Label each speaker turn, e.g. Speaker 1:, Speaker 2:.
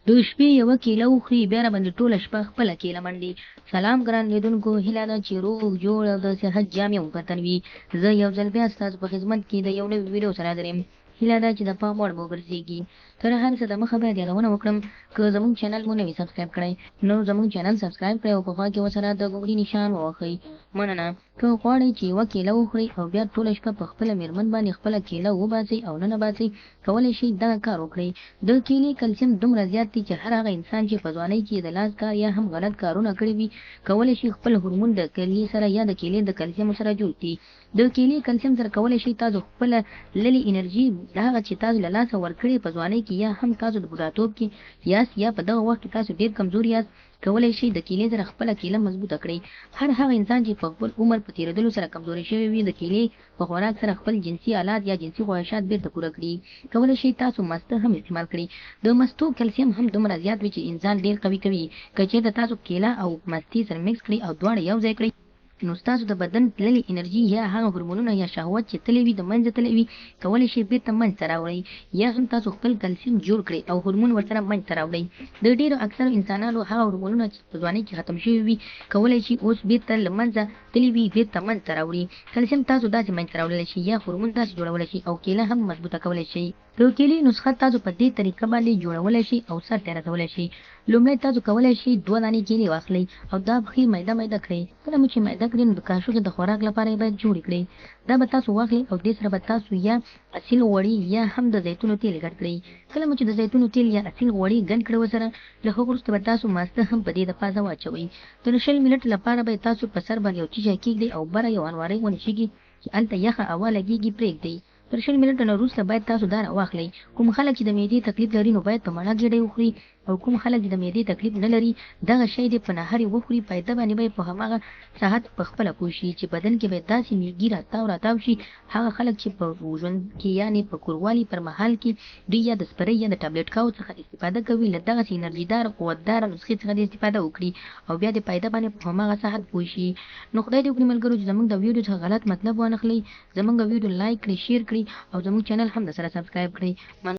Speaker 1: د شپې یوه کیله وخوري بیا راباندې ټوله شپه خپله کیله منډي. سلام ګران لیدونکو، هیله ده چې روغ جوړ او د صحت جامې مو په تن وي. زه یو ځل بیا ستاسو په خدمت کې د یو نوي ویډیو سره حاضر یم. هیله ده چې د پام وړ به وګرځېږي. تر هر څه دمخه باید یادونه وکړم، که زموږ چینل مو نه وي سبسکرایب کړی نو زموږ چینل سبسکرایب کړئ او په خوا کې ورسره د ګونګړي نشان ووهئ. مننه. که غواړئ چې یوه کیله وخورئ او بیا ټوله شپه په خپله مېرمن باندې خپله کیله وباسئ او ننه باسئ، کولی شئ دغه کار وکړئ. د کیلې کلسیم دومره زیات دی چې هر هغه انسان چې په ځوانۍ کې د لاس کار یا هم غلط کارونه کړي وي، کولی شي خپل هورمون د کیلې سره یا د کیلې د کلسیم سره جوړ کړي. د کیلې کلسیم سره کولی شي تاسو خپله للې انرژي هغه چې تاسو له لاسه ورکړې په ځوانۍ کې یا هم تاسو د بوډاتوب کې یاست یا په دغه وخت کې تاسو ډېر کمزور یاست، کولی شي د کیلې سره خپله کیله مضبوطه کړئ. هر هغه انسان چې په خپل عمر په تېرېدلو سره کمزوري شوی وي، د کیلې په خوراک سره خپل جنسي آلات یا جنسي خواهشات بېرته پوره کړي. کولی شي تاسو مسته هم استعمال کړئ. د مستو کلسیم هم دومره زیات وي چې انسان ډېر قوي کوي. که چېرته تاسو کیله او مستې سره مکس کړئ او دواړه یو ځای کړئ، نو ستاسو د بدن تللې انرژي یا هغه هورمونونه یا شهوت چې تللی وي د منځه تللی وي، کولی شي بېرته منځته راوړئ. یا هم تاسو خپل کلسیم جوړ کړئ او هورمون ورسره منځته راوړئ. د ډېرو اکثرو انسانانو هغه هورمونونه چې په ځوانۍ کې ختم شوي وي، کولی شي اوس بېرته له منځه تللي وي بېرته منځته راوړي. کلسیم تاسو داسې منځته راوړلی شي یا هورمون داسې جوړولی شي او کیله هم مضبوطه کولی شي. د کیلې نسخه تاسو په دې طریقه باندې جوړولی شي او سر ته رسولی شي. لومړی تاسو کولی شئ 2 دانې کیلې واخلئ او دا ښې میده میده کړئ. کله مو چې میده کړئ نو د کاشوغې د خوراک لپاره یې باید جوړې کړئ. دا به تاسو واخلئ او دې سره به تاسو یا اصیل غوړي یا هم د زیتونو تیل ګډ کړئ. کله مو چې د زیتونو تیل یا اصیل غوړي ګډ کړئ ورسره، له هغو وروسته به تاسو ماسته هم په دې د پازه واچوئ. د 20 منټ لپاره به تاسو په سر باندې یو څه شی کېږدئ او بره یو انوارۍ ونیسئ چې هلته یخه هوا لګېږي پرېږدئ. تر 20 منټو نه وروسته باید تاسو دا راواخلئ. کوم خلک چې د معدې تکلیف لري نو باید په مڼه ګېډۍ وخوري، او کوم خلک چې د معدې تکلیف نه لري دغه شی دې په نهارې وخوري. فایده باندې به یې په هماغه ساعت په خپله پوه شي چې بدن کې به یې داسې میږي راتاو شي. هغه خلک چې په ژوند کې یعنې په کوروالي پر مهال کې دوی یا د سپرۍ یا د ټابلیټ کاو څخه استفاده کوي، له دغسې انرژیدار قوتداره نسخې څخه دې استفاده وکړي او بیا د فایده باندې په هماغه ساعت پوه شي. نو خدای دې وکړي ملګرو چې زموږ د ویډیو څخه غلط مطلب وانخلئ. زموږ ویډیو لایک کړئ، شیر کړئ او زموږ چینل هم درسره سبسکرایب کړئ.